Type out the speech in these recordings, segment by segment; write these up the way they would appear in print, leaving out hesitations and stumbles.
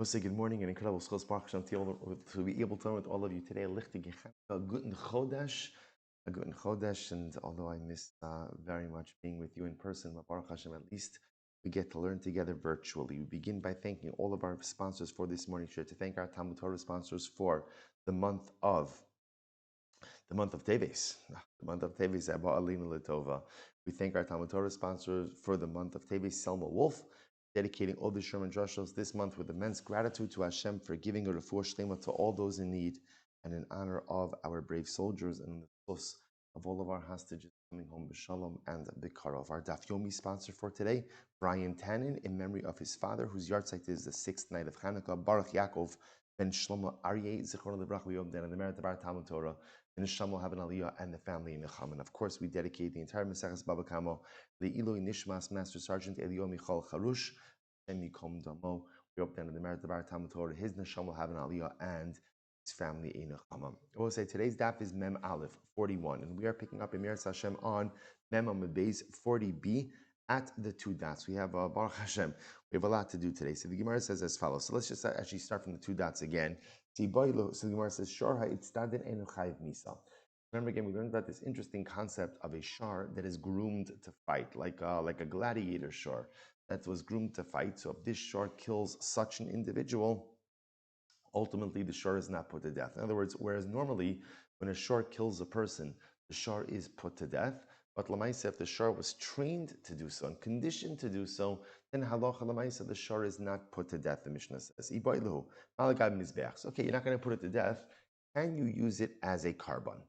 I say good morning and incredible schos Baruch Hashem to be able to learn with all of you today. A guten chodesh, and although I miss very much being with you in person, but Baruch Hashem, at least we get to learn together virtually. We begin by thanking all of our sponsors for this morning share, to thank our Talmud Torah sponsors for the month of Teves, Abba Alinu Letova. We thank our Talmud Torah sponsors for the month of Teves, Selma Wolf, dedicating all the Sherman Drushos this month with immense gratitude to Hashem for giving a refuah shlema to all those in need, and in honor of our brave soldiers and the plus of all of our hostages coming home b'shalom and b'karov. Our Daf Yomi sponsor for today, Brian Tannen, in memory of his father, whose yahrzeit is the 6th night of Hanukkah, Baruch Yaakov ben Shlomo Aryeh, Zichron Levrach Yom Den, and the merit of our Talmud Torah, and Nisham will have an aliyah and the family in Necham. And of course, we dedicate the entire Maseches Bava Kamma, the Iloi Nishmas Master Sergeant Elio Michal Charush, and Mikom Damo. We hope that in the merit of our Talmud Torah, his Nisham will have an aliyah and his family in Necham. I will say today's daf is Mem Aleph 41, and we are picking up Emir Hashem on Mem Amud Beis 40b at the two dots. We have Baruch Hashem. We have a lot to do today. So the Gemara says as follows. So let's just actually start from the two dots again. So the Gemara says, Shor ha'itstadin enu chayiv misa. Remember again, we learned about this interesting concept of a shar that is groomed to fight, like a gladiator shar that was groomed to fight. So if this shar kills such an individual, ultimately the shar is not put to death. In other words, whereas normally when a shar kills a person, the shar is put to death. But lamaisa, if the shar was trained to do so and conditioned to do so, then halacha lamaisa, the shar is not put to death. The Mishnah says, "Ibayluhu malagad mizbeach." So, okay, you're not going to put it to death. Can you use it as a carbon?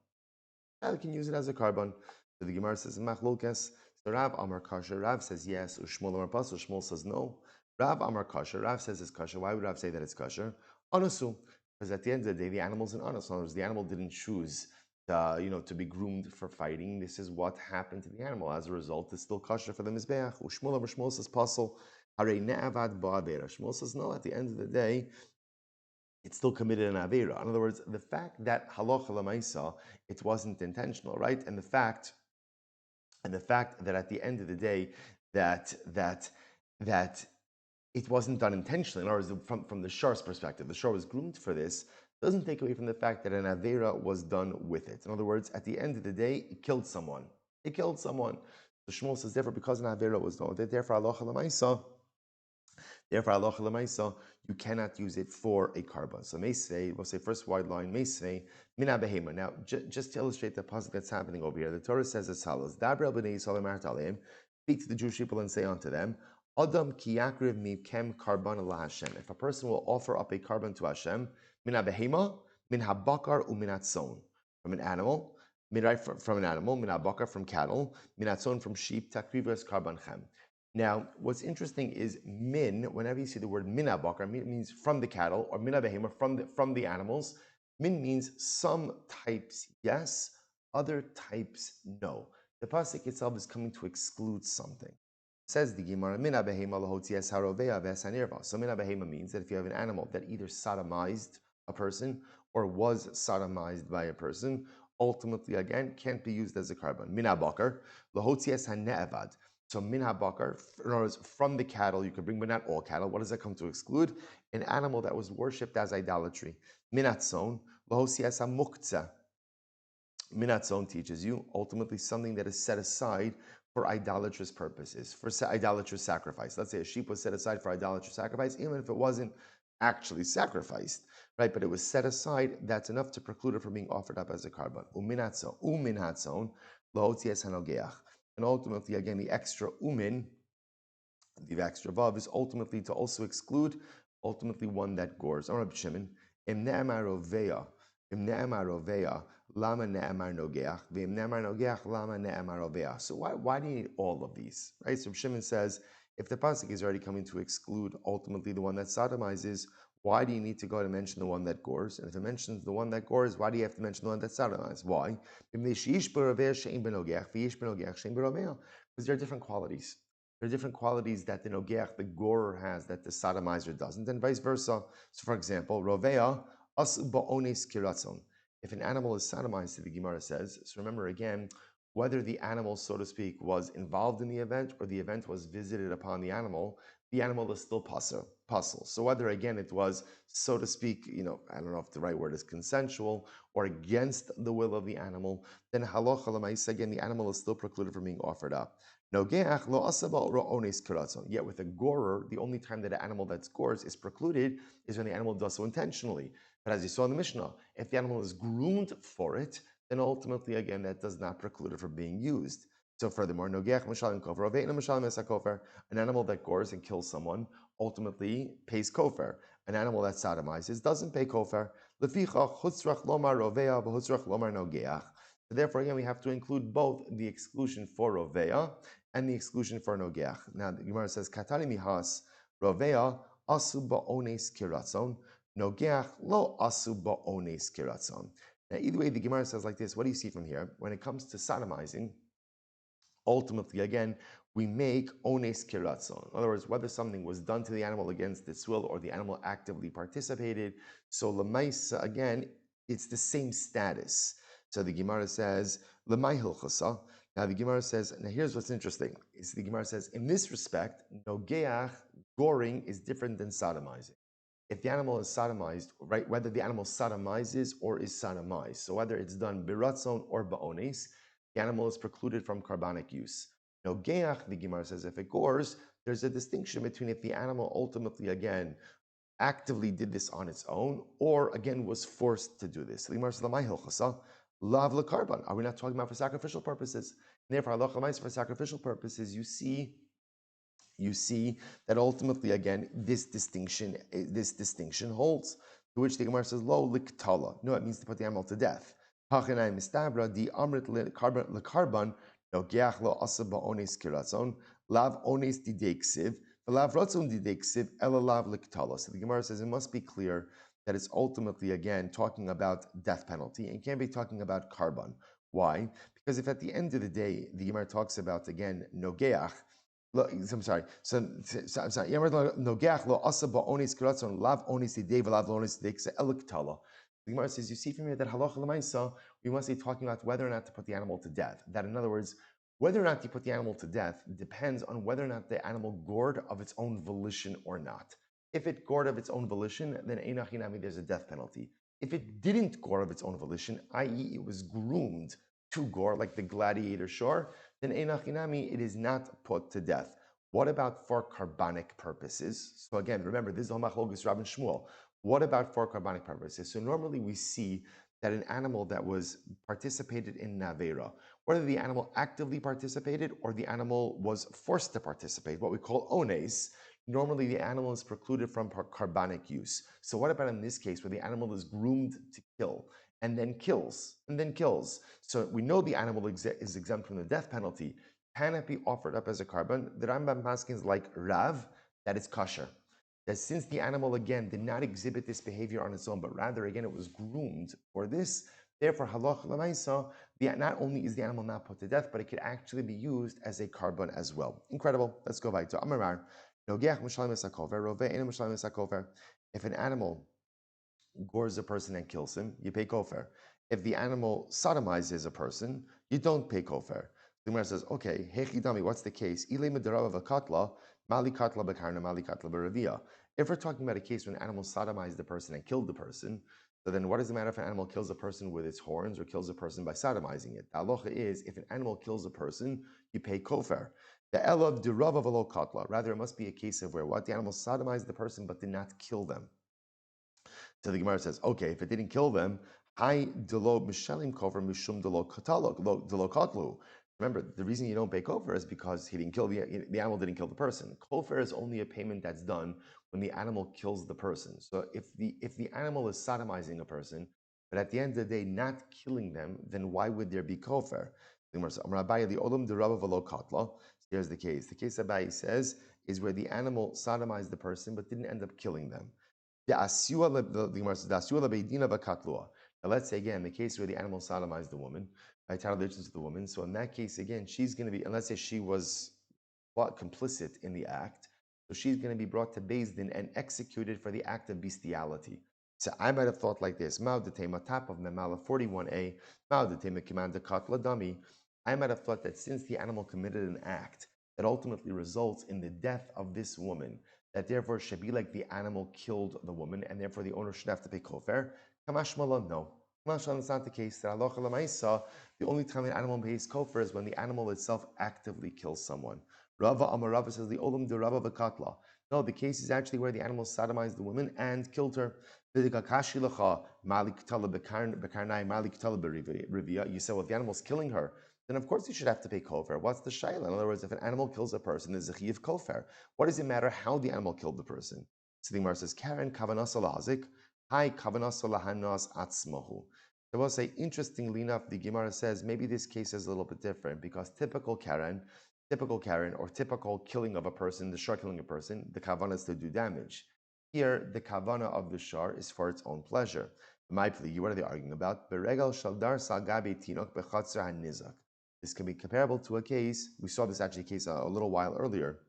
I can use it as a carbon. So the Gemara says, "Machlokes." So Rav Amar Kasha. Rav says yes. Ushmol Amar Pas. Ushmol says no. Rav Amar Kasha. Rav says it's kasher. Why would Rav say that it's kasher? Anasu, because at the end of the day, the animal's an anus. In other words, the animal didn't choose to be groomed for fighting. This is what happened to the animal. As a result, it's still kosher for the mizbeach. Shmuel says pasul. Harei ne'avad ba'avera. Shmuel says no. At the end of the day, it's still committed an avera. In other words, the fact that halacha l'maisa, it wasn't intentional, right? And the fact that at the end of the day, that it wasn't done intentionally. In other words, from the shar's perspective, the shar was groomed for this, doesn't take away from the fact that an avera was done with it. In other words, at the end of the day, it killed someone. It killed someone. So Shmuel says, therefore, because an avera was done with it, therefore, halacha l'maisa, you cannot use it for a carbon. So meisvei, we'll say first wide line, meisvei, mina behema. Now, just to illustrate the puzzle that's happening over here, the Torah says as follows, Dabra b'nei Yisrael ma'at aleim, speak to the Jewish people and say unto them, Adam ki yakriv mikem karban la Hashem. If a person will offer up a carbon to Hashem, min behema, min habakar umin atzon, from an animal, min habakar from cattle, min atzon from sheep, takrivas karban chem. Now, what's interesting is min. Whenever you see the word min habakar, min means from the cattle, or min behema from the animals. Min means some types yes, other types no. The pasuk itself is coming to exclude something. Says the Gemara, mina behema lahotzias harovea v'esanirva. So mina behema means that if you have an animal that either sodomized a person or was sodomized by a person, ultimately again can't be used as a carbon. Mina bakar lahotzias hane'avad. So min habakar, in other words, from the cattle you could bring, but not all cattle. What does that come to exclude? An animal that was worshipped as idolatry. Minatzon lahotzias hamuktzah. Minatzon teaches you ultimately something that is set aside for idolatrous purposes, for idolatrous sacrifice. Let's say a sheep was set aside for idolatrous sacrifice, even if it wasn't actually sacrificed, right? But it was set aside, that's enough to preclude it from being offered up as a carbon. Umin hatzon, lahotzias hanogeach. And ultimately, again, the extra umin, the extra vav, is ultimately to also exclude, ultimately one that gores. Rabbi Shimon, im ne'amar roveya, lama ne'amar nogeach, v'im ne'amar nogeach, lama ne'amar roveya. So why do you need all of these, right? So Shimon says, if the pasuk is already coming to exclude ultimately the one that sodomizes, why do you need to go to mention the one that gores? And if it mentions the one that gores, why do you have to mention the one that sodomizes? Why? Because there are different qualities. There are different qualities that the nogeach, the gorer, has that the sodomizer doesn't, and vice versa. So, for example, rovea asu ba'ones kiratzon. If an animal is sodomized, the Gemara says, so remember again, whether the animal, so to speak, was involved in the event or the event was visited upon the the animal is still puzzle. So whether again it was, so to speak, I don't know if the right word is consensual or against the will of the animal, then halacha l'maisa, again, the animal is still precluded from being offered up. Nogeach lo asaba ra'ones kiratzon. Yet with a gorer, the only time that an animal that's gores is precluded is when the animal does so intentionally. But as you saw in the Mishnah, if the animal is groomed for it, then ultimately, again, that does not preclude it from being used. So furthermore, nogeach mishalim kofer, oveina mishalim esakofer, an animal that gores and kills someone ultimately pays kofer. An animal that sodomizes doesn't pay kofer. Lefichach chutzrach lomar rovea v'chutzrach lomar nogeach. So therefore, again, we have to include both the exclusion for rovea and the exclusion for nogeach. Now, the Gemara says, katani mihas rovea asu ba'ones kiratzon, nogeach lo asu ba'ones kiratzon. Now, either way, the Gemara says like this. What do you see from here? When it comes to sodomizing, ultimately, again, we make ones kiratzon. In other words, whether something was done to the animal against its will or the animal actively participated. So lemaisa, again, it's the same status. So the Gemara says, lemay hilchasa. Now the Gemara says, now here's what's interesting. Is the Gemara says, in this respect, nogeach, goring, is different than sodomizing. If the animal is sodomized, right, whether the animal sodomizes or is sodomized, so whether it's done biratzon or ba'ones, the animal is precluded from carbonic use. Nogeach, the Gemara says, if it gores, there's a distinction between if the animal ultimately, again, actively did this on its own, or again was forced to do this. The Gemara says, "Lamai hilchasa, lav lekarban." Are we not talking about for sacrificial purposes? And therefore, halacha l'maisa, for sacrificial purposes, you see that ultimately, again, this distinction holds. To which the Gemara says, "Lo liktala." No, it means to put the animal to death. Hachanai mistabra di amrit lekarban nogeach lo asa ba'ones kiratzon lav ones dideksiv lav ratzon dideksiv ela lav liktala. So the Gemara says it must be clear that it's ultimately, again, talking about death penalty and can't be talking about karban. Why? Because if at the end of the day the Gemara talks about, again, nogeach. I'm sorry. I'm sorry. Nogeach lo asa ba'ones kiratzon lav ones didev lav ones dideksiv ela liktala. The Gemara says, you see from here that halacha l'maisa, we must be talking about whether or not to put the animal to death. That, in other words, whether or not you put the animal to death depends on whether or not the animal gored of its own volition or not. If it gored of its own volition, then einach hinami, there's a death penalty. If it didn't gore of its own volition, i.e., it was groomed to gore, like the gladiator shore, then einach hinami, it is not put to death. What about for carbonic purposes? So again, remember, this is Machlokes Rabbi Shmuel. What about for carbonic purposes? So normally we see that an animal that was participated in Navera, whether the animal actively participated or the animal was forced to participate, what we call ones, normally the animal is precluded from carbonic use. So what about in this case where the animal is groomed to kill and then kills? So we know the animal is exempt from the death penalty. Can it be offered up as a carbon? The Rambam Paskins like Rav, that it's kosher. That since the animal, again, did not exhibit this behavior on its own, but rather, again, it was groomed for this, therefore, halacha l'maisa, not only is the animal not put to death, but it could actually be used as a carbon as well. Incredible. Let's go back to Amarar. If an animal gores a person and kills him, you pay kofer. If the animal sodomizes a person, you don't pay kofer. The Gemara says, okay, hechidami, what's the case? Ile medarava v'katla, mali katla b'karna, mali katla b'ravia. If we're talking about a case when an animal sodomized the person and killed the person, so then what does it matter if an animal kills a person with its horns or kills a person by sodomizing it? The halacha is, if an animal kills a person, you pay kofer. The elav dirava v'lo katla. Rather, it must be a case of where what? The animal sodomized the person but did not kill them. So the Gemara says, okay, if it didn't kill them, hi delo mishalim kofer mishum delo katlu. Remember, the reason you don't pay kofer is because he didn't kill the animal didn't kill the person. Kofer is only a payment that's done when the animal kills the person. So if the animal is sodomizing a person, but at the end of the day not killing them, then why would there be kofer? The Gemara says, the olam derava v'lo katla. Here's the case. The case Abai says is where the animal sodomized the person but didn't end up killing them. The Gemara says, now let's say again, the case where the animal sodomized the woman, by title to the woman. So in that case, again, she's going to be, and let's say she was complicit in the act, so she's going to be brought to Beis Din and executed for the act of bestiality. So I might have thought like this: Ma'odetema, top of Memala 41a, Ma'odetema Kimanda Katla Dami. I might have thought that since the animal committed an act that ultimately results in the death of this woman, that therefore should be like the animal killed the woman, and therefore the owner should have to pay kofar. Kamashmala, no. Kamashmala is not the case. That halacha l'maisa, the only time an animal pays kofar is when the animal itself actively kills someone. Rava Amar Rava says the olam de Rava v'katla. No, the case is actually where the animal sodomized the woman and killed her. You say, well, if the animal's killing her, then of course you should have to pay kofar. What's the shayla? In other words, if an animal kills a person, there's a chiyuv kofar. What does it matter how the animal killed the person? So the Gemara says, Karen kavanas alazik, hi kavanas alahanas atzmahu. So we'll say, interestingly enough, the Gemara says maybe this case is a little bit different because typical Karen, or typical killing of a person, the shar killing a person, the kavanah is to do damage. Here, the kavana of the shar is for its own pleasure. What are they arguing about? This can be comparable to a case, we saw this actually case a little while earlier,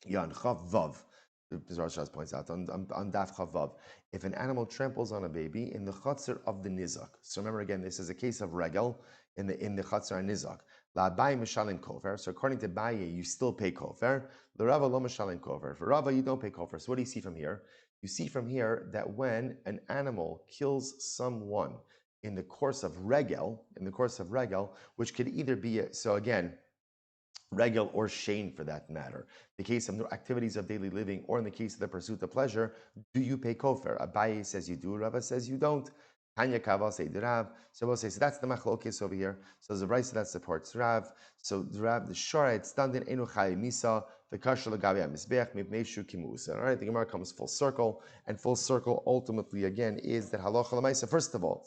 Yan Chav Vav. The Rosh points out on Daf Chav Vav. If an animal tramples on a baby in the chatzar of the nizak. So remember again, this is a case of regel in the chatzar and nizak. La Abaye mishalim kofer. So according to Baye, you still pay kofer. The Rava lo mishalim kofer. For Rava, you don't pay kofer. So what do you see from here? You see from here that when an animal kills someone in the course of regel, which could either be so again, regel or shane for that matter. The case of activities of daily living, or in the case of the pursuit of pleasure, do you pay kofar? Abaye says you do, Rava says you don't. Tanya Kaval say Rav. So we'll say, so that's the machlokes over here. So the Raisa that supports Rav. So the Rav, the Shara, it's done in Enu Chai Misa, the Kasher Lagavi Mizbech, Mipneshu Kimusa. All right, the Gemara comes full circle, and full circle ultimately again is that halacha l'maisa. First of all,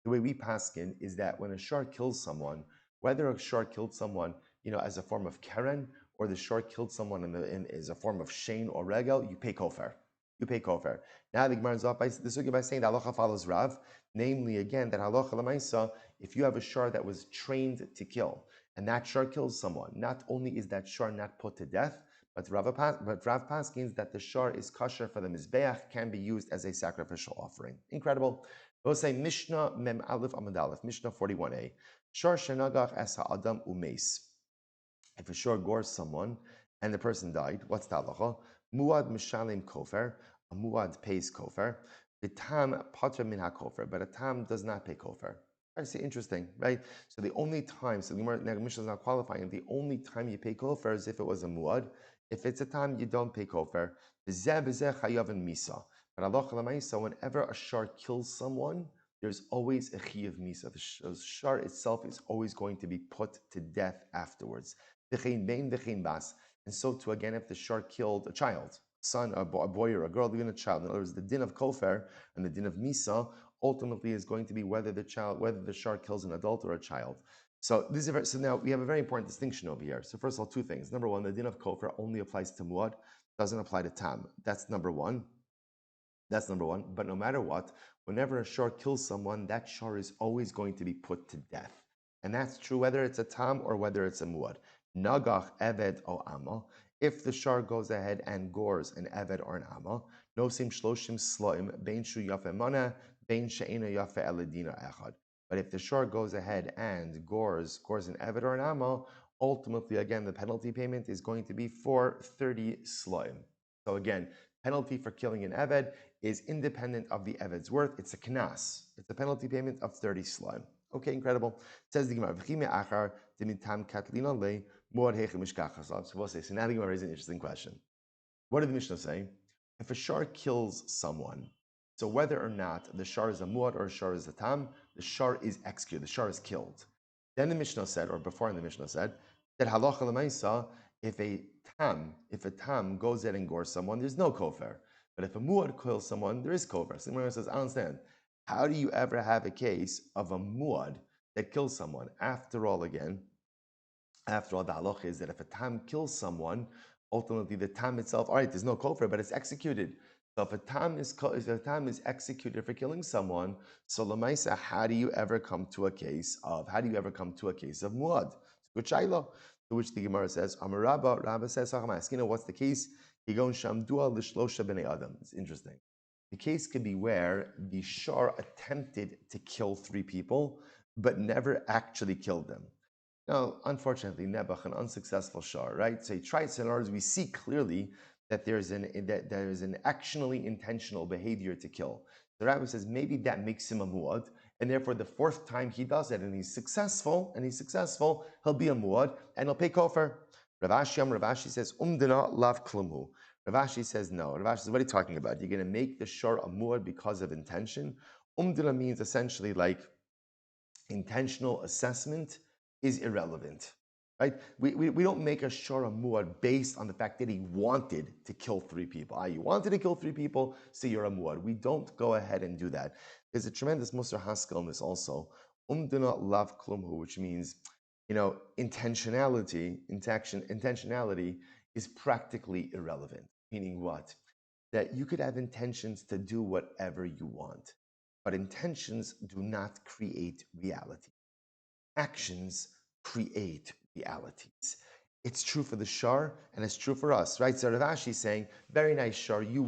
the way we paskin is that when a shar kills someone, whether a shar killed someone as a form of keren, or the shor killed someone as a form of shane or regel, you pay kofar. Now the Gemara is off by saying that halacha follows Rav, namely again that halacha l'maisa, if you have a shar that was trained to kill, and that shar kills someone, not only is that shar not put to death, but Rav paskins that the shar is kosher for the mizbeach, can be used as a sacrificial offering. Incredible. We'll say Mishnah Mem Aleph Amud Aleph, Mishnah 41a. Shar shenagach es ha'adam umeis. If a shor gores someone and the person died, what's the halacha? Muad mishalim kofer, a muad pays kofer. The tam patra min ha-kofer, but a tam does not pay kofer. I see, interesting, right? So the only time, so the Mishnah is not qualifying, the only time you pay kofer is if it was a muad. If it's a tam, you don't pay kofer. B'zeh chayav and misa. But halacha l'maisa, whenever a shar kills someone, there's always a chiyuv misa. The shar itself is always going to be put to death afterwards. And so too, again, if the shar killed a child, son, a boy or a girl, even a child. In other words, the din of kofer and the din of misa ultimately is going to be whether the shar kills an adult or a child. So now we have a very important distinction over here. So first of all, two things. Number one, the din of kofer only applies to muad, doesn't apply to tam. That's number one. But no matter what, whenever a shar kills someone, that shar is always going to be put to death. And that's true whether it's a tam or whether it's a muad. Nagach eved o ama. If the shar goes ahead and gores an eved or an ama, nosim shloshim sloim bein shu yafe mana bein she'ena yafe eladina echad. But if the shar goes ahead and gores an eved or an ama, ultimately again the penalty payment is going to be for 30 sloim. So again, penalty for killing an eved is independent of the eved's worth. It's a knas. It's a penalty payment of 30 sloim. Okay, incredible. Says the Gemara, so we'll say, so now the Gemara raises an interesting question. What did the Mishnah say? If a shar kills someone, so whether or not the shar is a muad or a shar is a tam, the shar is executed, the shar is killed. Then the Mishnah said, or before the Mishnah said, that halacha l'maisa, if a tam goes ahead and gores someone, there's no kofer. But if a muad kills someone, there is kofer. So the Gemara says, I understand. How do you ever have a case of a muad that kills someone? After all, the halacha is that if a tam kills someone, ultimately the tam itself, all right, there's no kofer, but it's executed. So if a tam is executed for killing someone, so lamaisa, how do you ever come to a case of muad? Good shayla. To which the Gemara says, Amar Rabba says, I'm asking, what's the case? It's interesting. The case could be where the shar attempted to kill 3 people, but never actually killed them. Now, unfortunately, Nebuch, an unsuccessful shar, right? So he tries. In other words, we see clearly that there is an actionally intentional behavior to kill. The rabbi says maybe that makes him a muad, and therefore the fourth time he does it, and he's successful, he'll be a muad, and he'll pay kofar. Ravashi says, umdina lav klumu. Ravashi says no. Ravashi says, what are you talking about? You're going to make the shar a muad because of intention. Umdina means essentially like intentional assessment is irrelevant, right? We don't make a shara muad based on the fact that he wanted to kill three people. You wanted to kill three people, so you're a muad. We don't go ahead and do that. There's a tremendous Musar Haskell in this also. Umdina lav klumhu, which means, intentionality is practically irrelevant. Meaning what? That you could have intentions to do whatever you want, but intentions do not create reality. Actions create realities. It's true for the shar and it's true for us, right? So Rav Ashi is saying, very nice shar, you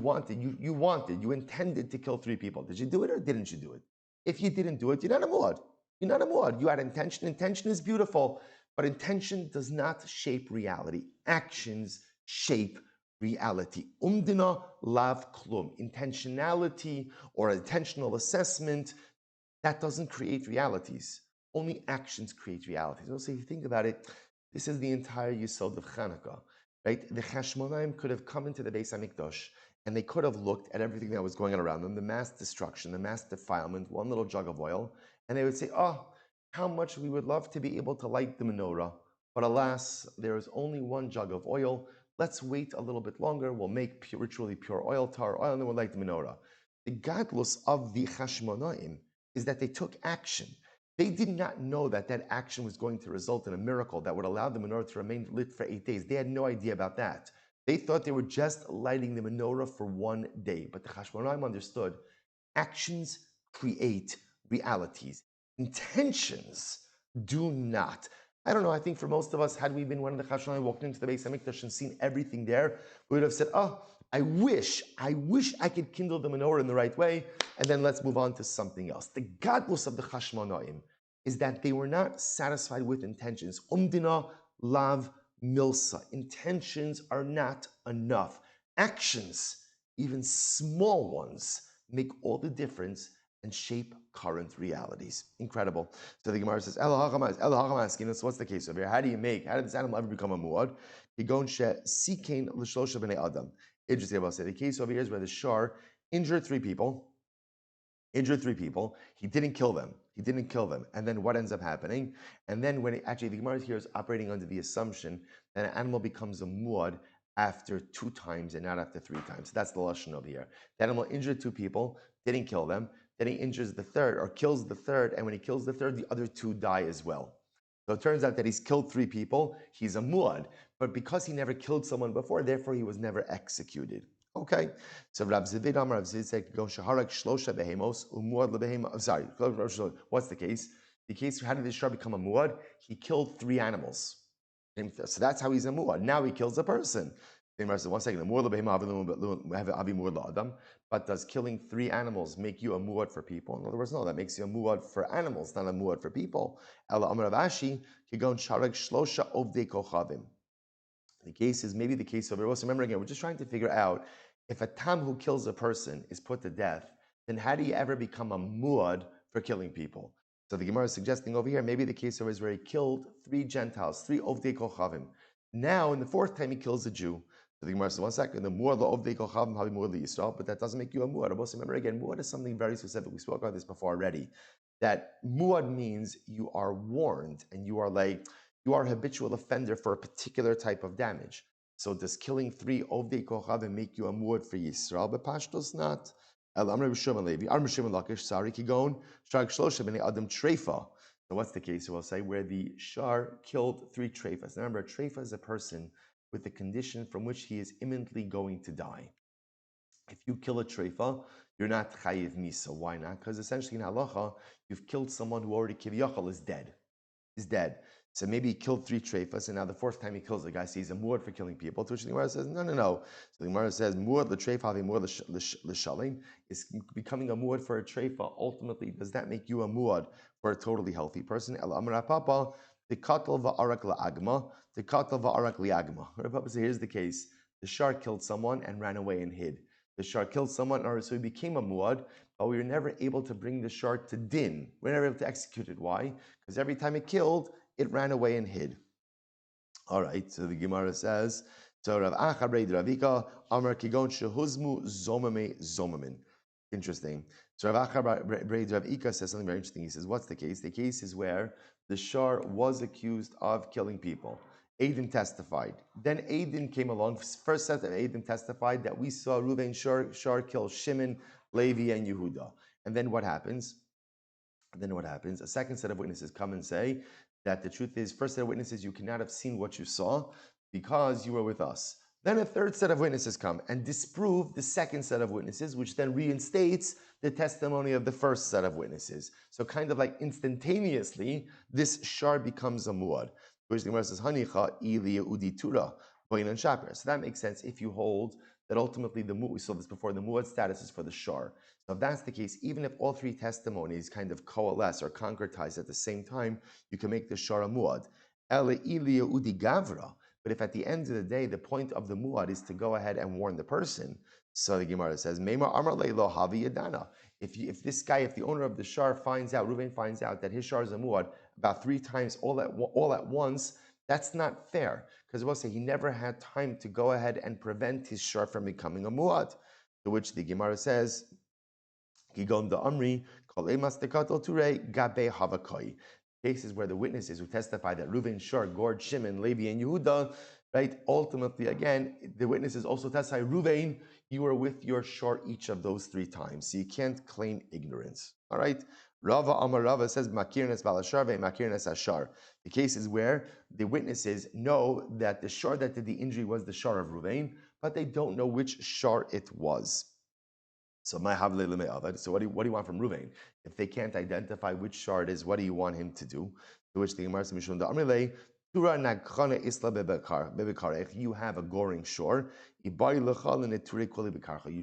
intended to kill three people. Did you do it or didn't you do it? If you didn't do it, you're not a muad. You're not a muad. You had intention. Intention is beautiful, but intention does not shape reality. Actions shape reality. Umdina lav klum. Intentionality or intentional assessment, that doesn't create realities. Only actions create realities. Also, if you think about it, this is the entire Yisod of Chanukah, right? The Chashmonaim could have come into the Beis Hamikdash and they could have looked at everything that was going on around them, the mass destruction, the mass defilement, one little jug of oil, and they would say, oh, how much we would love to be able to light the menorah. But alas, there is only one jug of oil. Let's wait a little bit longer. We'll make ritually pure oil, tar oil, and then we'll light the menorah. The gadlus of the Chashmonaim is that they took action. They did not know that that action was going to result in a miracle that would allow the menorah to remain lit for 8 days. They had no idea about that. They thought they were just lighting the menorah for 1 day. But the Chashmonaim understood actions create realities. Intentions do not. I don't know, I think for most of us, had we been one of the Chashmonaim walking into the Beis Hamikdash and seen everything there, we would have said, oh, I wish I could kindle the menorah in the right way, and then let's move on to something else. The gadlus of the Chashmonaim is that they were not satisfied with intentions. Umdina lav milsa. Intentions are not enough. Actions, even small ones, make all the difference and shape current realities. Incredible. So the Gemara says, so what's the case over here? How did this animal ever become a muad? Interesting about say the case over here is where the shar injured three people. He didn't kill them. And then what ends up happening? And then when the Gemara here is operating under the assumption that an animal becomes a muad after 2 times and not after 3 times. So that's the lashon over here. The animal injured 2 people, didn't kill them. Then he injures the third or kills the third. And when he kills the third, the other 2 die as well. So it turns out that he's killed 3 people. He's a muad. But because he never killed someone before, therefore he was never executed. Okay. So Rav Zvid said, "Go shaharak shlosha behemos umuad lebehema." Sorry, what's the case? The case, how did this shar become a muad? He killed 3 animals. So that's how he's a muad. Now he kills a person. Says, 1 second. But does killing 3 animals make you a muad for people? In other words, no, that makes you a muad for animals, not a muad for people. The case is maybe the case over. Also, remember again, we're just trying to figure out if a tam who kills a person is put to death, then how do you ever become a muad for killing people? So the Gemara is suggesting over here, maybe the case over is where he killed 3 Gentiles, 3 ovdei kochavim. Now, in the 4th time, he kills a Jew. So the Gemara says, 1 second, the muad ovdei kochavim habi muad Yisrael, but that doesn't make you a muad. Also, remember again, muad is something very specific. We spoke about this before already. That muad means you are warned and you are a habitual offender for a particular type of damage. So does killing 3 ovdei kochavim make you a muad for Yisrael? But pashtos not. So what's the case? We'll say where the shar killed 3 treifas. Remember, a treifa is a person with the condition from which he is imminently going to die. If you kill a treifa, you're not chayiv misa. Why not? Because essentially in halacha, you've killed someone who already kiviyachal is dead. So maybe he killed 3 treifas, and now the 4th time he kills the guy, so he's a muad for killing people. To which the Gemara says, no. So the Gemara says, muad l'treifa havi muad l'shalim, is becoming a muad for a treifa. Ultimately, does that make you a muad for a totally healthy person? El amar papa, the katal va'arak la'agma, the katal va'arak li'agma. Rabbi says, here's the case. The shark killed someone and ran away and hid. The shark killed someone, or so he became a muad, but we were never able to bring the shark to din. We were never able to execute it. Why? Because every time it killed, it ran away and hid. All right, so the Gemara says, so Rav Acha Breid Ravika, Amar Kigon Shehuzmu Zomame Zomamin. Interesting. So Rav Acha Breid Ravika says something very interesting. He says, what's the case? The case is where the Shar was accused of killing people. Adim testified. Then Adim came along. First set of Adim testified that we saw Reuven Shar kill Shimon, Levi, and Yehuda. And then what happens? A second set of witnesses come and say that the truth is, first set of witnesses, you cannot have seen what you saw because you were with us. Then a third set of witnesses come and disprove the second set of witnesses, which then reinstates the testimony of the first set of witnesses. So kind of like instantaneously, this shar becomes a muad. Which the Gemara says, Hanicha Ilya Uditura, so that makes sense if you hold that ultimately we saw this before, the muad status is for the shar. So if that's the case, even if all three testimonies kind of coalesce or concretize at the same time, you can make the shara muad. Ele ilia udi gavra. But if at the end of the day, the point of the muad is to go ahead and warn the person, so the Gemara says, Meima amar leilo havi yadana. If this guy, if the owner of the shar finds out, Reuven finds out that his shar is a muad about 3 times all at once, that's not fair. Because we'll say he never had time to go ahead and prevent his shar from becoming a muad. To which the Gemara says, Gigon the Amri, Gabe Havakoi. Cases where the witnesses who testify that Reuven, Shar, Gord, Shimon, Levi, and Yehuda, right? Ultimately, again, the witnesses also testify, Reuven, you were with your Shar each of those 3 times. So you can't claim ignorance. All right? Rava Amar Rava says, Makirnes Balashar ve Makirnes Ashar. The cases where the witnesses know that the Shar that did the injury was the Shar of Reuven, but they don't know which Shar it was. So my havle leme'avad. So what do you want from Reuven? If they can't identify which shar it is, what do you want him to do? To which the Gemara says, Mishum da'amrele, Tura nagchana isla bebekarech. You have a goring shore. You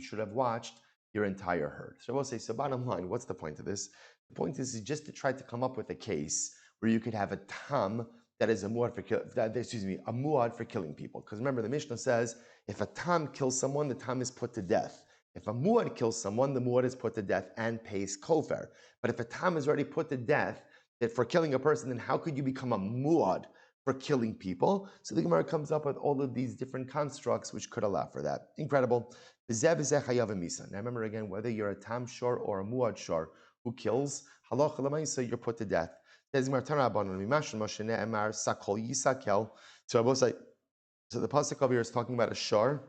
should have watched your entire herd. So I will say, so bottom line, what's the point of this? The point is just to try to come up with a case where you could have a tam that is a muad for killing people. Because remember, the Mishnah says, if a tam kills someone, the tam is put to death. If a muad kills someone, the muad is put to death and pays kofar. But if a tam is already put to death for killing a person, then how could you become a muad for killing people? So the Gemara comes up with all of these different constructs which could allow for that. Incredible. Now remember again, whether you're a tam shor or a muad shor who kills, halacha l'maisa, you're put to death. So the pasuk over here is talking about a shor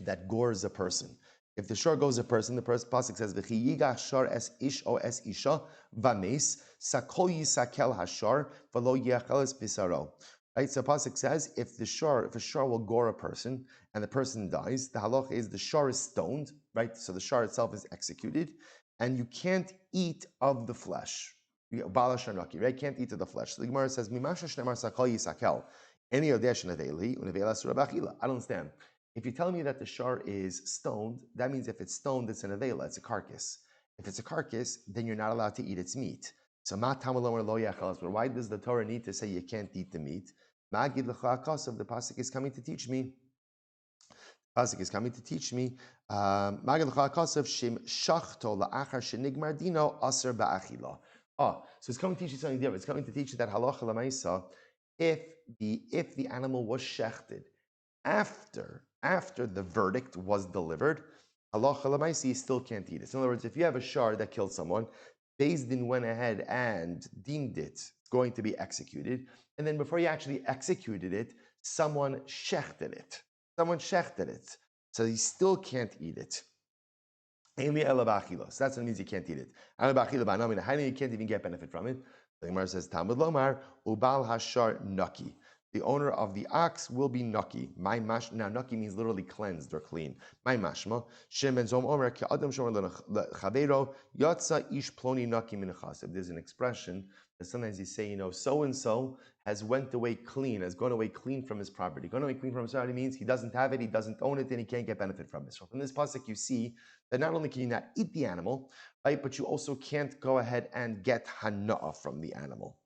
that gores a person. If the shor goes a person, the pasuk says, "V'chi yigach shor es ish o es isha vames sakol yisakel hashar v'lo yachal es bisaro." Right. So pasuk says, if a shor will gore a person and the person dies, the halacha is the shor is stoned. Right. So the shor itself is executed, and you can't eat of the flesh. Bala shanaki, right? Can't eat of the flesh. So the Gemara says, "Mimasha shnemar sakol yisakel." Any odesh neveli unevela surabachila. I don't understand. If you tell me that the shar is stoned, that means if it's stoned, it's an avela, it's a carcass. If it's a carcass, then you're not allowed to eat its meat. So why does the Torah need to say you can't eat the meat? The pasuk is coming to teach me. So it's coming to teach me you something different. It's coming to teach you that halacha l'maisa, if the animal was shechted after the verdict was delivered, halacha l'maisa, you still can't eat it. So in other words, if you have a shar that killed someone, Beis Din went ahead and deemed it going to be executed, and then before you actually executed it, someone shechted it. So you still can't eat it. So that's what it means you can't eat it. You can't even get benefit from it. The Gemara says, Talmud Lomar, Ubal Hashar Naki. The owner of the ox will be Naki. Now, Naki means literally cleansed or clean. My mashma, Shem ben Zom Omer, Adam Shomer Chavero, Yatsa Ish Ploni Naki Minachas. There's an expression that sometimes you say, so and so has gone away clean from his property. Gone away clean from his property means he doesn't have it, he doesn't own it, and he can't get benefit from it. So from this pasuk, you see that not only can you not eat the animal, right, but you also can't go ahead and get hana'ah from the animal.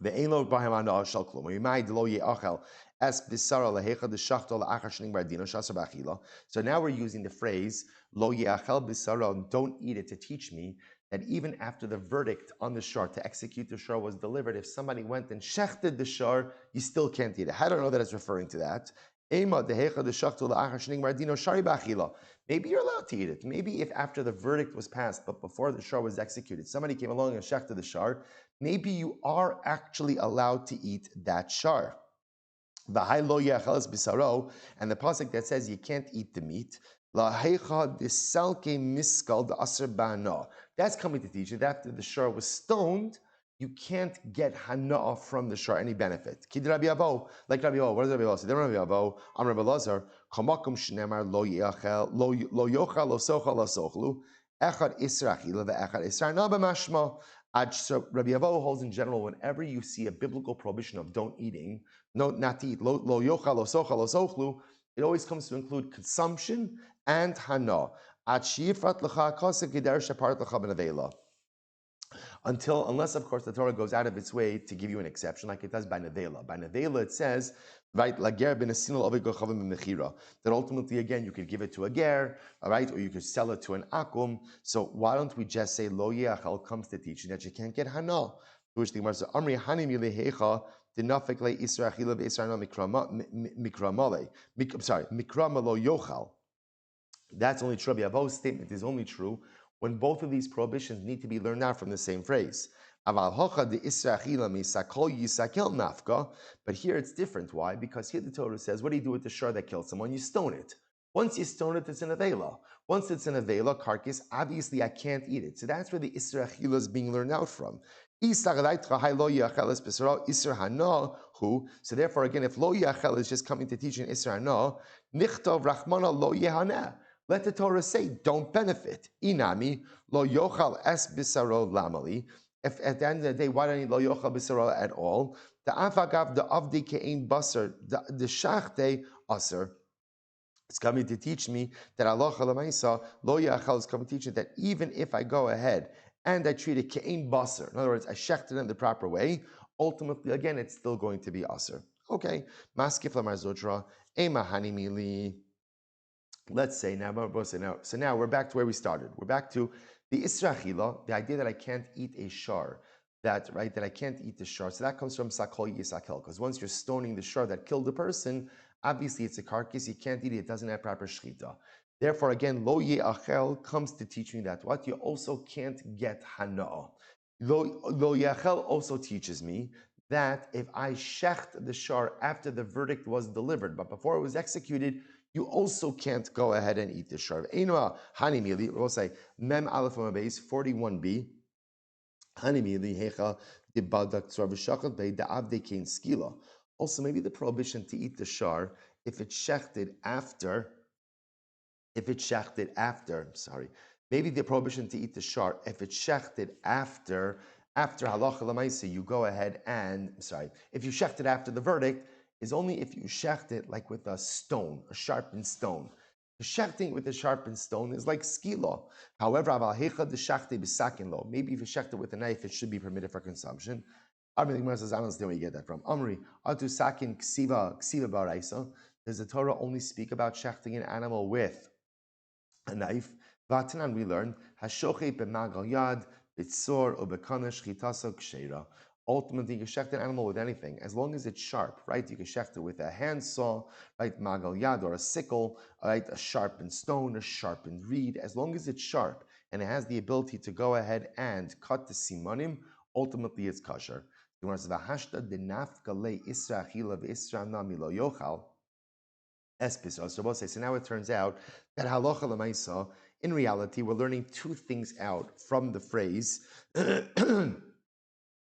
The ein lo b'hem hana shel klum. Yimai lo ye'achel es bisara lehecha deshachto la'achar shning bardino shasar b'achila. So now we're using the phrase lo ye'achel bisara, don't eat it, to teach me that even after the verdict on the shar to execute the shar was delivered, if somebody went and shechted the shar, you still can't eat it. I don't know that it's referring to that. Maybe you're allowed to eat it. Maybe if after the verdict was passed, but before the shar was executed, somebody came along and shechted the shar, maybe you are actually allowed to eat that shar. And the pasuk that says you can't eat the meat. That's coming to teach you that after the shar was stoned, you can't get hana'ah from the shar, any benefit. Like Rabbi Avo, what does Rabbi Avo say? Then Rabbi Avo, Amr Rabbi Lazar, Kamakum shnemar lo yochal lo sochal lo sochlu, echad isra achila ve'echad isra na b'mashma. So Rabbi Avo holds in general, whenever you see a biblical prohibition of don't eating, no, not to eat, lo yochal lo sochal lo sochlu, it always comes to include consumption and hana. Unless, of course, the Torah goes out of its way to give you an exception, like it does by nevela. By nevela, it says, right, that ultimately, again, you could give it to a ger, all right, or you could sell it to an akum. So why don't we just say lo yeachal comes to teaching that you can't get hana? Which the Gemara says, Amri hani milehecha denafik le isra achila ve'isra mikramale. Sorry, mikramalo yochal. That's only true. Rabbi Avo's statement is only true when both of these prohibitions need to be learned out from the same phrase. But here it's different. Why? Because here the Torah says, what do you do with the shar that killed someone? You stone it. Once you stone it, it's an avela. Once it's an avela carcass, obviously I can't eat it. So that's where the Isra Achila is being learned out from. So therefore, again, if lo yachel is just coming to teach an Isra Hana, nichtov rachmana lo yehaneh. Let the Torah say, don't benefit. Inami, lo yochal es bisaro lamali. If at the end of the day, why don't you lo yochal bisaro at all? The afagav, the avdi ke'ein basar, the shachte aser. It's coming to teach me that Allah lamaisa, lo yachal is coming to teach me that even if I go ahead and I treat it ke'ein basar, in other words, I shecht it in the proper way, ultimately, again, it's still going to be aser. Okay, maskif lamar zotra, ema hanimili. Let's say now, so now we're back to where we started. We're back to the Isra Achila, the idea that I can't eat a shar, that I can't eat the shar. So that comes from sakol yisakel, because once you're stoning the shar that killed the person, obviously it's a carcass, you can't eat it, it doesn't have proper shchita. Therefore, again, lo ye'achel comes to teach me that what? You also can't get hana'ah. Lo ye'achel also teaches me that if I shecht the shar after the verdict was delivered, but before it was executed, you also can't go ahead and eat the shar. Einua hanimili, we'll say mem aleph base 41b. Hanimili hecha dibadak tzar v'shachat bei da'avde kein skila. Also, maybe the prohibition to eat the shar if it's shechted after. Maybe the prohibition to eat the shar if it's shechted after halacha l'maisa, you go ahead and if you shecht it after the verdict, is only if you shecht it like with a stone, a sharpened stone. The shechting with a sharpened stone is like skila. However, maybe if you shecht it with a knife, it should be permitted for consumption. Amri, the Gemara says, I don't understand where you get that from. Amri, atu sakin ksiva baraisa. Does the Torah only speak about shechting an animal with a knife? Vatanan, we learn hashoche b'magal yad b'tzor ubekana shchitasa ksheira. Ultimately, you can shecht an animal with anything, as long as it's sharp, right? You can shecht it with a handsaw, right? Magal yad, or a sickle, right? A sharpened stone, a sharpened reed. As long as it's sharp and it has the ability to go ahead and cut the simanim, ultimately it's kosher. So now it turns out that halacha l'maisa, in reality, we're learning two things out from the phrase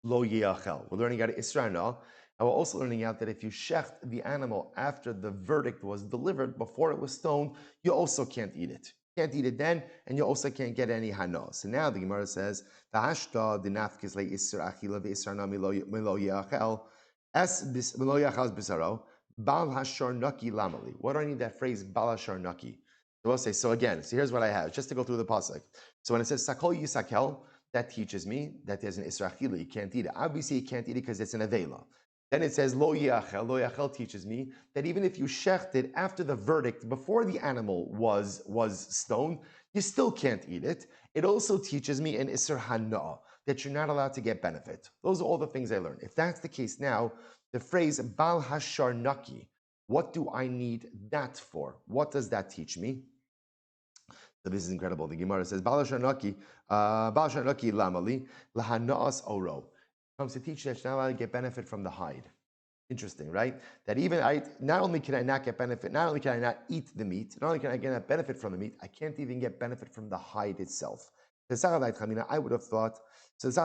lo yeachel. We're learning out of Israel, and we're also learning out that if you shecht the animal after the verdict was delivered, before it was stoned, you also can't eat it. You can't eat it then, and you also can't get any hana. So now the Gemara says, "V'hashta dinafkis le isra achila ve'isra milo yeachel es milo yeachel bisaro bal hashar naki lamali." What do I need that phrase bal hashar naki? So we'll say, so here's what I have, just to go through the pasuk. So when it says sakol yisakel, that teaches me that there's an Isra Achila, you can't eat it. Obviously, you can't eat it because it's an Avela. Then it says, Lo Yachel. Lo Yachel teaches me that even if you shecht it after the verdict, before the animal was stoned, you still can't eat it. It also teaches me an Isra Hana, that you're not allowed to get benefit. Those are all the things I learned. If that's the case now, the phrase Bal Hashar Naki, what do I need that for? What does that teach me? So this is incredible. The Gemara says, Bal Hashar Naki lamali lahanaas oro. Comes to teach that you're not allowed to get benefit from the hide. Interesting, right? That even not only can I not get benefit, not only can I not eat the meat, not only can I get benefit from the meat, I can't even get benefit from the hide itself. I would have thought, it's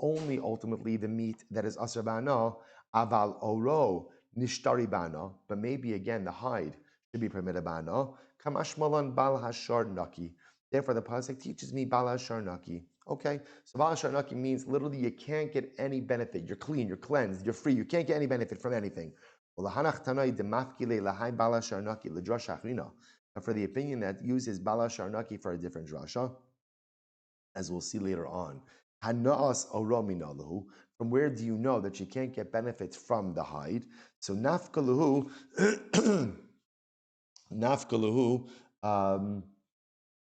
only ultimately the meat that is asr ba'ana, aval oro nishtari ba'ana, but maybe again the hide should be permitted ba'ana. Kamashmalan bal hashar naki. Therefore, the pasuk teaches me bal hashar naki. Okay, so bal hashar naki means literally you can't get any benefit. You're clean, you're cleansed, you're free. You can't get any benefit from anything. But for the opinion that uses bal hashar naki for a different drasha, as we'll see later on, Hanas orominalahu. From where do you know that you can't get benefits from the hide? So nafkaluhu, nafkaluhu.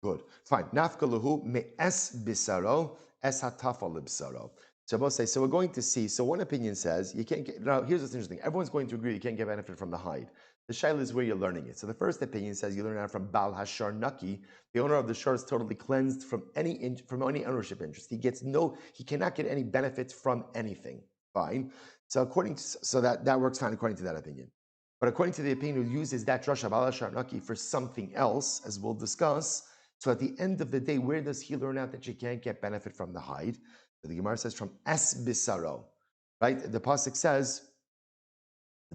Good, fine. Nafkaluhu me es bisaro es hatafal bisaro. So both say. So we're going to see. So one opinion says you can't get. Now here's what's interesting. Everyone's going to agree you can't get benefit from the hide. The shaila is where you're learning it. So the first opinion says you learn it from Bal Hashar Naki. The owner of the shar is totally cleansed from any ownership interest. He cannot get any benefits from anything. Fine. So that works fine according to that opinion. But according to the opinion who uses that drasha Bal Hashar Naki for something else, as we'll discuss, so at the end of the day, where does he learn out that you can't get benefit from the hide? So the Gemara says from es bisaro, right? The pasuk says,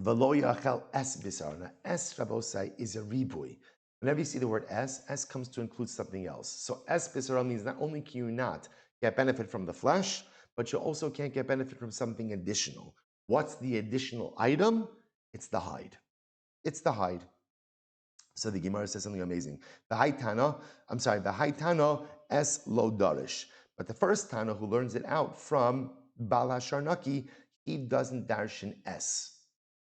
"V'lo yachel es bisaro." Now, es rabosai is a ribui. Whenever you see the word es comes to include something else. So es bisaro means not only can you not get benefit from the flesh, but you also can't get benefit from something additional. What's the additional item? It's the hide. It's the hide. So the Gemara says something amazing. The Haitana es lo darish. But the first Tana who learns it out from Bal Hashar Naki, he doesn't darshan es.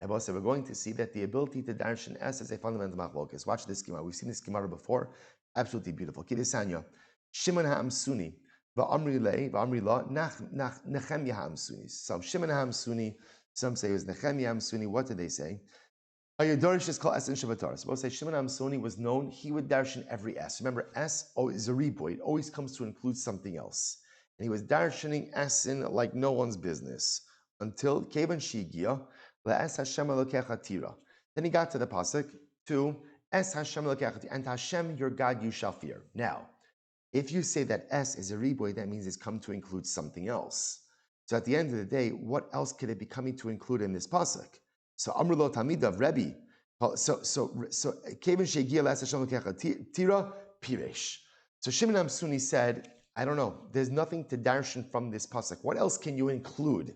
And also we're going to see that the ability to darshan es is a fundamental machlokas. Watch this Gemara. We've seen this Gemara before. Absolutely beautiful. Kidesanya. Shimon ha'amsuni. Va'amri la Nechemya ha'amsuni. Some Shimon ha'amsuni. Some say it was Nechemya ha'amsuni. What did they say? Ayadarish is called Es in Shabbatar. So we'll say Shimon Amsoni was known, he would darshan every S. Remember, S is a reboy. It always comes to include something else. And he was darshaning S in like no one's business. Until Kevan Shigia, La Es Hashem Elokecha Tira. Then he got to the pasuk to Es Hashem Elokecha Tira. And Hashem your God you shall fear. Now, if you say that S is a reboy, that means it's come to include something else. So at the end of the day, what else could it be coming to include in this pasuk? So Amrulo Tamidav Rebbe. So Kevin Shegia Las Hashem Lekecha Tira Piresh. So Shimon Amsuni said, I don't know. There's nothing to darshan from this pasuk. What else can you include?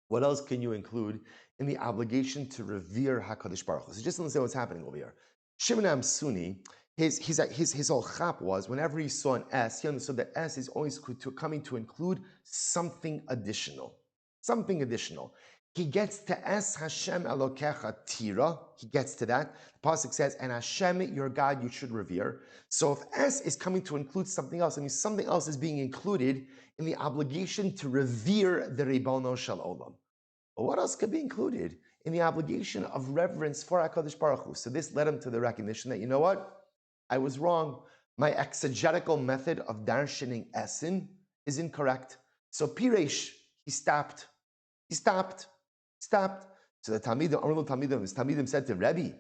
What else can you include in the obligation to revere Hakadosh Baruch Hu? So just understand what's happening over here. Shimon Amsuni, his whole chap was whenever he saw an S, he understood that S is always coming to include something additional. Something additional. He gets to Es Hashem Elokecha Tira. He gets to that. The pasuk says, "And Hashem, your God, you should revere." So if Es is coming to include something else, I mean something else is being included in the obligation to revere the Ribono Shel Olam. But what else could be included in the obligation of reverence for HaKadosh Baruch Hu? So this led him to the recognition that, you know what? I was wrong. My exegetical method of darshaning Esin is incorrect. So Piresh, he stopped. So the Talmidim said to Rebbe,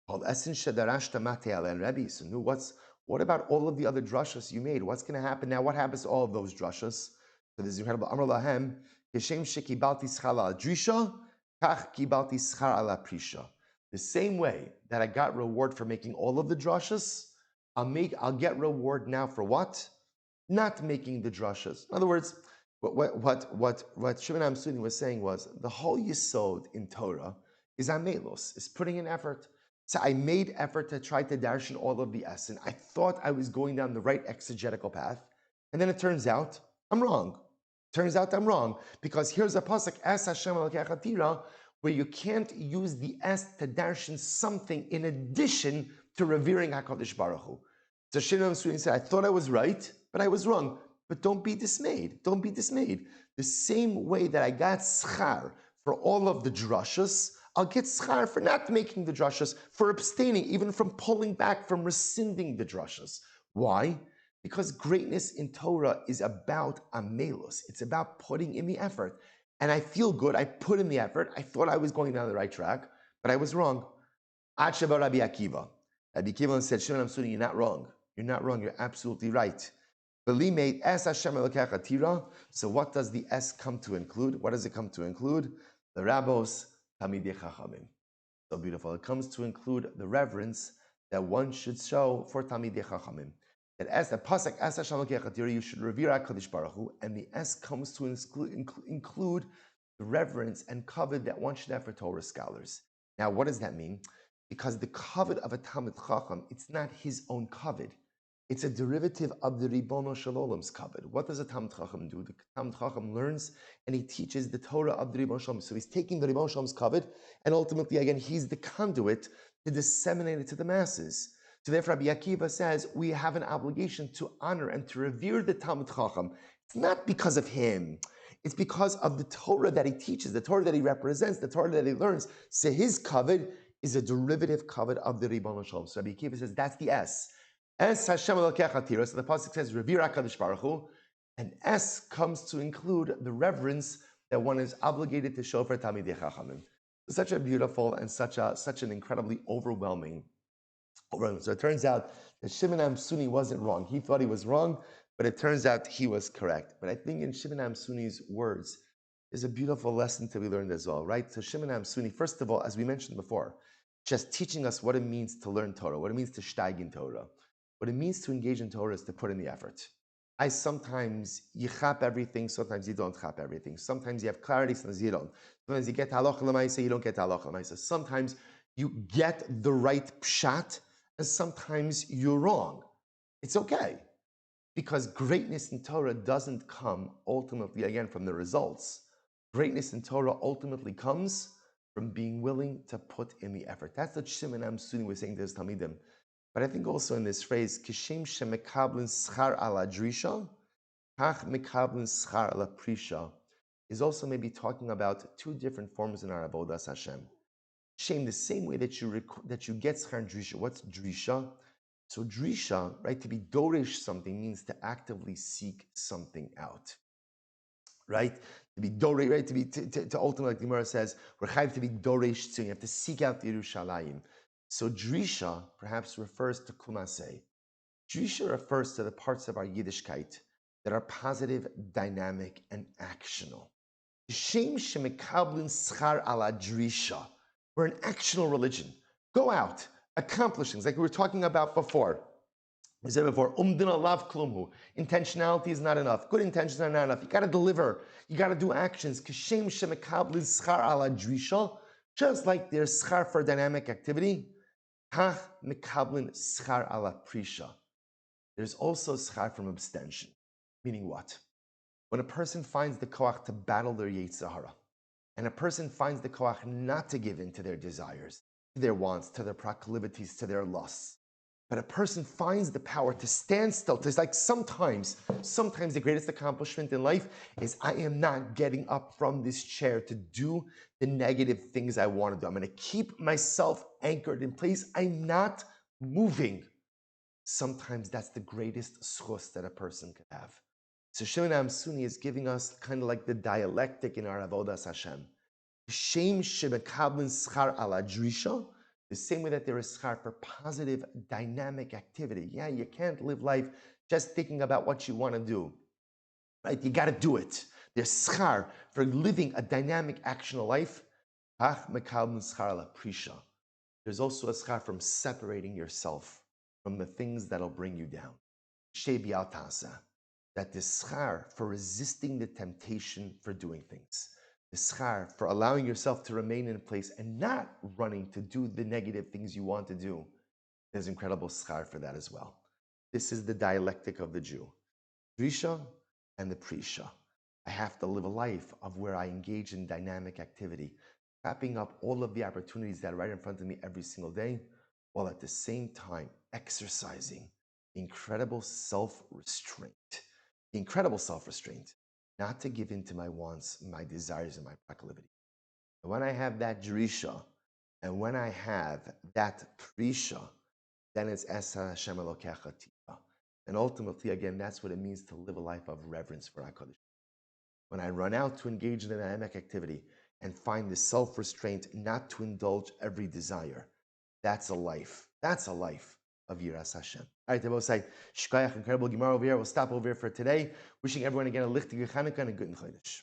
Rebbe, so what about all of the other drashas you made? What's going to happen now? What happens to all of those drashas? So this is incredible. Amar lahem, Yeshem shekibalti schar ala drisha, kach kibalti schar ala prisha. The same way that I got reward for making all of the drashas, I'll get reward now for what? Not making the drashas. In other words, what Shimon Amsuni was saying was the whole yisod in Torah is amelos, is putting in effort. So I made effort to try to darshan all of the S, and I thought I was going down the right exegetical path, and then it turns out I'm wrong. Turns out I'm wrong, because here's a pasuk, Es Hashem Elokecha Tira, where you can't use the S to darshan something in addition to revering HaKadosh Baruch Hu. So Shimon Suri said, I thought I was right, but I was wrong. But don't be dismayed. Don't be dismayed. The same way that I got schar for all of the drashas, I'll get schar for not making the drashas, for abstaining, even from pulling back, from rescinding the drashas. Why? Because greatness in Torah is about amelus. It's about putting in the effort. And I feel good. I put in the effort. I thought I was going down the right track, but I was wrong. Ad Sheba Rabbi Akiva. Rabbi Akiva said, Shimon Amsuni, you're not wrong. You're not wrong. You're absolutely right. Made Es Hashem Elokecha Tira. So what does the S come to include? What does it come to include? The Rabbos Tamidei Chachamim. So beautiful. It comes to include the reverence that one should show for Tamidei Chachamim. That as the pasuk Es Hashem Elokecha Tira, you should revere HaKadosh Baruch Hu, and the S comes to include the reverence and kavod that one should have for Torah scholars. Now, what does that mean? Because the kavod of a Talmid Chacham, it's not his own kavod. It's a derivative of the Ribono Shel Olam's kavod. What does a Talmid Chacham do? The Talmid Chacham learns and he teaches the Torah of the Ribono Shel Olam. So he's taking the Ribono Shel Olam's kavod, and ultimately, again, he's the conduit to disseminate it to the masses. So therefore, Rabbi Akiva says we have an obligation to honor and to revere the Talmid Chacham. It's not because of him. It's because of the Torah that he teaches, the Torah that he represents, the Torah that he learns. So his kavod is a derivative kavod of the Ribono Shel Olam. So Rabbi Akiva says that's the S. Es Hashem Elokecha Tira. So the pasuk says revere HaKadosh Baruch Hu, and S comes to include the reverence that one is obligated to show for Talmidei Chachamim. Such a beautiful and such an incredibly overwhelming. So it turns out that Shimon Amsuni wasn't wrong. He thought he was wrong, but it turns out he was correct. But I think in Shimon Amsuni's words is a beautiful lesson to be learned as well, right? So Shimon Amsuni, first of all, as we mentioned before, just teaching us what it means to learn Torah, what it means to steig in Torah. What it means to engage in Torah is to put in the effort. Sometimes you chap everything, sometimes you don't chap everything. Sometimes you have clarity, sometimes you don't. Sometimes you get halacha l'maisa, you don't get halacha l'maisa. Sometimes you get the right pshat, and sometimes you're wrong. It's okay, because greatness in Torah doesn't come ultimately, again, from the results. Greatness in Torah ultimately comes from being willing to put in the effort. That's what Shimon Amsuni was saying to his Talmidim. But I think also in this phrase, Kishem shemekablin schar ala drisha, kach mekablin schar ala prisha, is also maybe talking about two different forms in our avodas Hashem. Shem, the same way that you get schar drisha. What's drisha? So drisha, right, to be dorish something means to actively seek something out, right? To be dorish, right? To ultimately, like the Gemara says, we're chayv to be dorish, so you have to seek out the Yerushalayim. So drisha perhaps refers to kumasei. Drisha refers to the parts of our Yiddishkeit that are positive, dynamic, and actional. Shem shemekablin schar ala drisha. We're an actional religion. Go out, accomplish things like we were talking about before. We said before, umdina lav klumhu. Intentionality is not enough. Good intentions are not enough. You got to deliver. You got to do actions. Kishem shemekablin schar ala drisha. Just like there's schar for dynamic activity, hach mekablin schar ala prisha. There's also schar from abstention. Meaning what? When a person finds the koach to battle their Yetzer Hara, and a person finds the koach not to give in to their desires, to their wants, to their proclivities, to their lusts, but a person finds the power to stand still. It's like sometimes the greatest accomplishment in life is I am not getting up from this chair to do the negative things I want to do. I'm going to keep myself anchored in place. I'm not moving. Sometimes that's the greatest schus that a person could have. So Shimon Amsuni is giving us kind of like the dialectic in our avodas Hashem. Shem shebekablin schar ala drisha. The same way that there is schar for positive, dynamic activity. Yeah, you can't live life just thinking about what you want to do, right? You got to do it. There's schar for living a dynamic, actional life. Ach mekablin schar ala prisha. There's also a schar from separating yourself from the things that'll bring you down. Shebi al tasa. That the schar for resisting the temptation for doing things. the schar for allowing yourself to remain in a place and not running to do the negative things you want to do, there's incredible schar for that as well. This is the dialectic of the Jew. Drisha and the Prisha. I have to live a life of where I engage in dynamic activity, wrapping up all of the opportunities that are right in front of me every single day, while at the same time exercising incredible self-restraint. Incredible self-restraint, not to give in to my wants, my desires, and my proclivity. And when I have that Drisha, and when I have that Prisha, then it's Esa Hashem Elokecha Tiva. And ultimately, again, that's what it means to live a life of reverence for HaKadosh. When I run out to engage in a dynamic activity and find the self-restraint not to indulge every desire, that's a life. That's a life of Yiras Hashem. All right, Tabosai, Shkayach, incredible Gemara over here. We'll stop over here for today. Wishing everyone again a lichtige Chanukah and a good Chodesh.